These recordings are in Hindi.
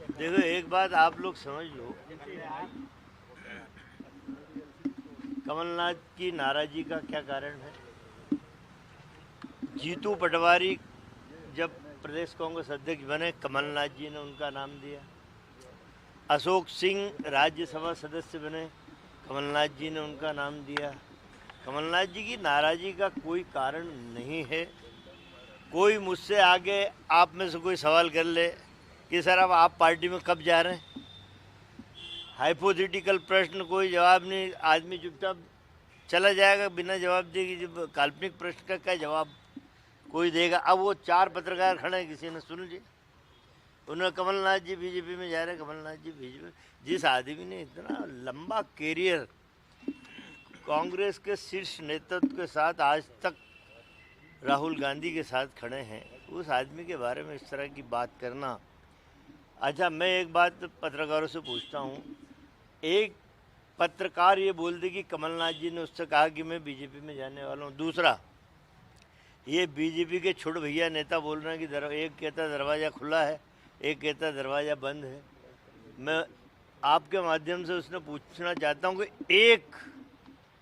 देखो एक बात आप लोग समझ लो, कमलनाथ की नाराजगी का क्या कारण है। जीतू पटवारी जब प्रदेश कांग्रेस अध्यक्ष बने, कमलनाथ जी ने उनका नाम दिया। अशोक सिंह राज्यसभा सदस्य बने, कमलनाथ जी ने उनका नाम दिया। कमलनाथ जी की नाराजगी का कोई कारण नहीं है। कोई मुझसे आगे आप में से कोई सवाल कर ले कि सर अब आप पार्टी में कब जा रहे हैं, हाइपोथेटिकल प्रश्न, कोई जवाब नहीं, आदमी चुपचाप चला जाएगा बिना जवाब दे कि जब काल्पनिक प्रश्न का क्या जवाब कोई देगा। अब वो 4 पत्रकार खड़े हैं, किसी ने सुन लिया, उन्होंने कमलनाथ जी बीजेपी में जा रहे हैं, कमलनाथ जी बीजेपी में। जिस आदमी ने इतना लंबा कैरियर कांग्रेस के शीर्ष नेतृत्व के साथ आज तक राहुल गांधी के साथ खड़े हैं, उस आदमी के बारे में इस तरह की बात करना। अच्छा, मैं एक बात पत्रकारों से पूछता हूँ, एक पत्रकार ये बोल दे कि कमलनाथ जी ने उससे कहा कि मैं बीजेपी में जाने वाला हूँ। दूसरा, ये बीजेपी के छोटे भैया नेता बोल रहे हैं कि एक कहता दरवाज़ा खुला है, एक कहता दरवाज़ा बंद है। मैं आपके माध्यम से उसने पूछना चाहता हूँ कि एक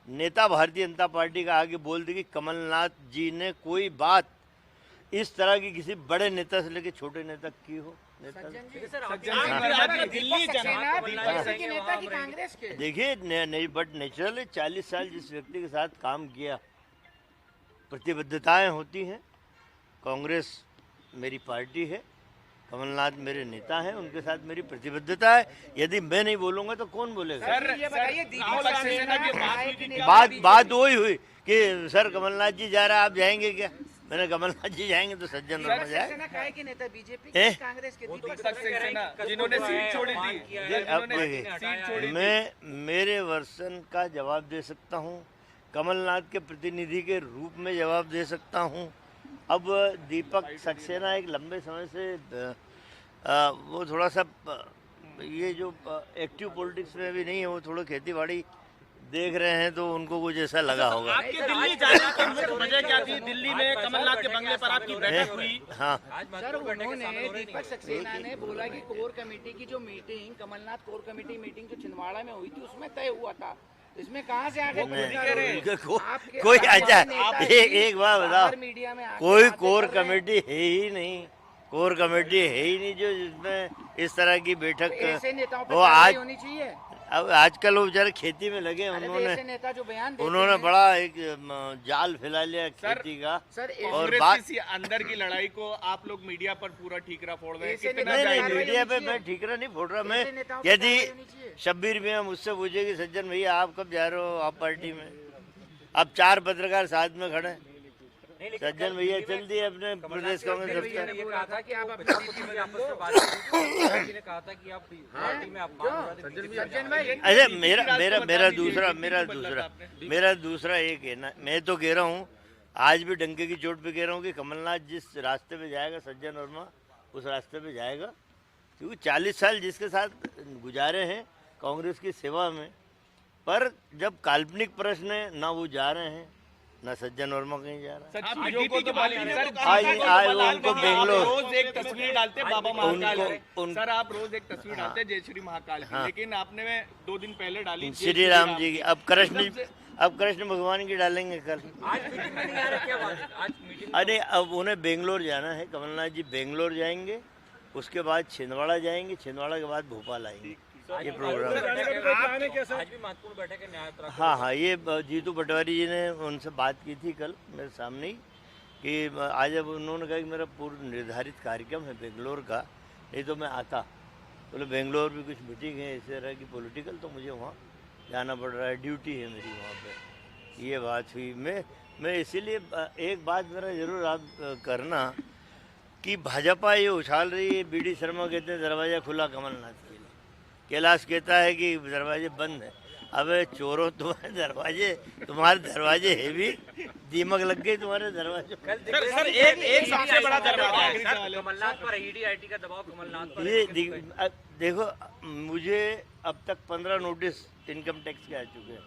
नेता भारतीय जनता पार्टी का आगे बोल दे कि कमलनाथ जी ने कोई बात इस तरह की किसी बड़े नेता से लेकर छोटे नेता की हो। देखिए नहीं, बट नेचुरल है, 40 साल जिस व्यक्ति के साथ काम किया, प्रतिबद्धताएं होती हैं। कांग्रेस मेरी पार्टी है, कमलनाथ मेरे नेता हैं, उनके साथ मेरी प्रतिबद्धता है। यदि मैं नहीं बोलूंगा तो कौन बोलेगा। बात वही हुई कि सर कमलनाथ जी जा रहा है, आप जाएंगे क्या। मैंने कमलनाथ जी जाएंगे तो सज्जन वर्मा जाए। मैं मेरे वर्षन का जवाब दे सकता हूँ, कमलनाथ के प्रतिनिधि के रूप में जवाब दे सकता हूँ। अब दीपक सक्सेना एक लंबे समय से वो थोड़ा सा ये जो एक्टिव पॉलिटिक्स में भी नहीं है, वो थोड़ा खेतीबाड़ी देख रहे हैं, तो उनको कुछ ऐसा लगा होगा। आपके दिल्ली जाने की मुख्य वजह क्या थी? दिल्ली में कमलनाथ के बंगले पर आपकी बैठक हुई। हाँ सर, उन्होंने दीपक सक्सेना ने बोला कि कोर कमेटी की जो meeting, Kamal Nath core committee meeting जो छिंदवाड़ा में हुई थी, उसमें तय हुआ था। इसमें कहाँ से आगे कोई अच्छा एक बात बताओ, कोई कोर कमेटी है ही नहीं, कोर कमेटी है ही नहीं जो जिसमें इस तरह की बैठक वो आज होनी चाहिए। अब आजकल वो बेचारे खेती में लगे, उन्होंने बड़ा एक जाल फैला लिया खेती का। और बात अंदर की लड़ाई को आप लोग मीडिया पर पूरा ठीकरा फोड़ रहे हैं। नहीं, मीडिया पे मैं ठीकरा नहीं फोड़ रहा। मैं यदि शब्बीर भैया मुझसे पूछे कि सज्जन भैया आप कब जा रहे हो आप पार्टी में, अब 4 पत्रकार साथ में खड़े, सज्जन भैया चल दिए अपने प्रदेश कांग्रेस दफ्तर। अच्छा, मेरा दूसरा एक है ना, मैं तो कह रहा हूँ, आज भी डंके की चोट पे कह रहा हूँ कि कमलनाथ जिस रास्ते पे जाएगा, सज्जन वर्मा उस रास्ते पे जाएगा, क्योंकि 40 साल जिसके साथ गुजारे हैं कांग्रेस की सेवा में। पर जब काल्पनिक प्रश्न है, ना वो जा रहे हैं ना सज्जन वर्मा कहीं जा रहा है। आज उनको बेंगलोर रोज एक तस्वीर डालते बाबा महाकाल की। सर आप रोज एक तस्वीर डालते जय श्री महाकाल की, लेकिन आपने 2 दिन पहले डाली श्री राम जी की। अब कृष्ण भगवान की डालेंगे कल। अरे अब उन्हें बेंगलोर जाना है, कमलनाथ जी बेंगलोर जाएंगे, उसके बाद छिंदवाड़ा जाएंगे, छिंदवाड़ा के बाद भोपाल आएंगे। ये प्रोग्राम आज भी महत्वपूर्ण बैठक है न्याय। हाँ, ये जीतू पटवारी जी ने उनसे बात की थी कल मेरे सामने ही कि आज अब उन्होंने कहा कि मेरा पूर्व निर्धारित कार्यक्रम है बेंगलोर का, नहीं तो मैं आता। बोले बेंगलोर भी कुछ मीटिंग है इस तरह की पॉलिटिकल, तो मुझे वहाँ जाना पड़ रहा है, ड्यूटी है मेरी वहाँ पे। ये बात हुई। मैं इसीलिए एक बात मेरा ज़रूर आप करना कि भाजपा ये उछाल रही है, BD शर्मा कहते हैं दरवाज़ा खुला कमलनाथ के लिए, कैलाश कहता है कि दरवाजे बंद है। अबे चोरों, तुम्हारे दरवाजे है भी, दीमक लग गई तुम्हारे दरवाजे। सर एक सबसे बड़ा दरवाजा कमलनाथ पर ईडी IT का दबाव कमलनाथ पर। ये देखो, मुझे अब तक 15 नोटिस इनकम टैक्स के आ चुके हैं,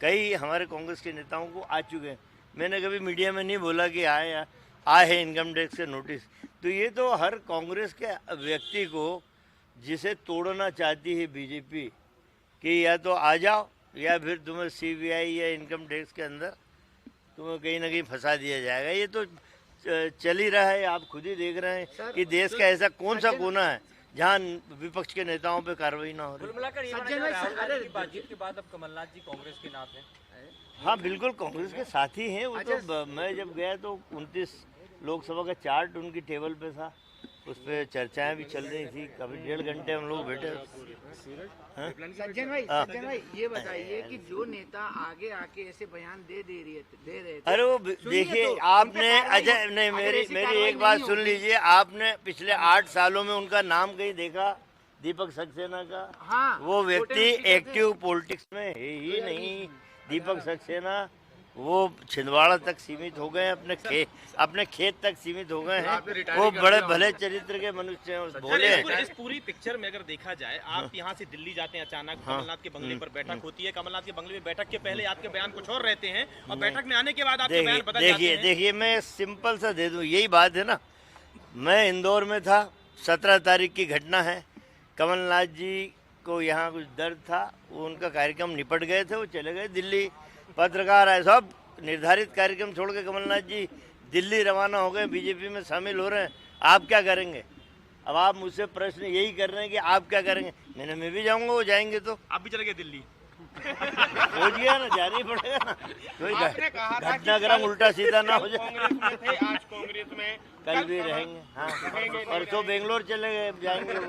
कई हमारे कांग्रेस के नेताओं को आ चुके हैं। मैंने कभी मीडिया में नहीं बोला कि आए हैं इनकम टैक्स के नोटिस। तो ये तो हर कांग्रेस के व्यक्ति को जिसे तोड़ना चाहती है बीजेपी कि या तो आ जाओ या फिर तुम्हें सीबीआई या इनकम टैक्स के अंदर तुम्हें कहीं ना कहीं फंसा दिया जाएगा। ये तो चल ही रहा है, आप खुद ही देख रहे हैं कि देश का ऐसा कौन सा कोना है जहाँ विपक्ष के नेताओं पे कार्रवाई ना हो रही। कुल मिलाकर ये माना जा रहा है, राहुल गांधी की बातचीत के बाद अब कमलनाथ जी कांग्रेस के नाथ हैं। हाँ बिल्कुल, कांग्रेस के साथी हैं वो। तो मैं जब गया तो 29 लोकसभा का चार्ट उनकी टेबल पे था, उस पर चर्चाएं भी चल रही थी। कभी 1.5 घंटे हम लोग बैठे। सज्जन भाई ये बताइए कि जो नेता आगे आके ऐसे बयान दे रहे थे, अरे वो देखिए तो आपने अजय नहीं, मेरी एक बात सुन लीजिए। आपने पिछले 8 सालों में उनका नाम कहीं देखा? दीपक सक्सेना का? हाँ, वो व्यक्ति एक्टिव पॉलिटिक्स में है ही नहीं। दीपक सक्सेना वो छिंदवाड़ा तक सीमित हो गए, अपने खेत तक सीमित हो गए हैं। वो बड़े भले चरित्र के मनुष्य हैं, भोले हैं। इस पूरी पिक्चर में अगर देखा जाए, आप यहाँ से दिल्ली जाते हैं अचानक, कमलनाथ के बंगले पर बैठक होती है। कमलनाथ के बंगले में बैठक के पहले आपके बयान कुछ और रहते हैं और बैठक में आने के बाद आपके बयान बदल जाते हैं। देखिए मैं सिंपल सा दे दूं, यही बात है ना। मैं इंदौर में था, 17 तारीख की घटना है। कमलनाथ जी को यहाँ कुछ दर्द था, वो उनका कार्यक्रम निपट गए थे, वो चले गए दिल्ली। पत्रकार आए, सब निर्धारित कार्यक्रम छोड़ के कमलनाथ जी दिल्ली रवाना हो गए, बीजेपी में शामिल हो रहे हैं। आप क्या करेंगे? अब आप मुझसे प्रश्न यही कर रहे हैं कि आप क्या करेंगे। मैं भी जाऊंगा, वो जाएंगे तो। आप भी चले गए दिल्ली? पहुंच गया ना, जाना ही पड़ेगा ना। कोई घटनाक्रम उल्टा सीधा ना हो जाए। आज कांग्रेस में कल भी रहेंगे, हाँ। परसों बेंगलोर चले गए, जाएंगे वो।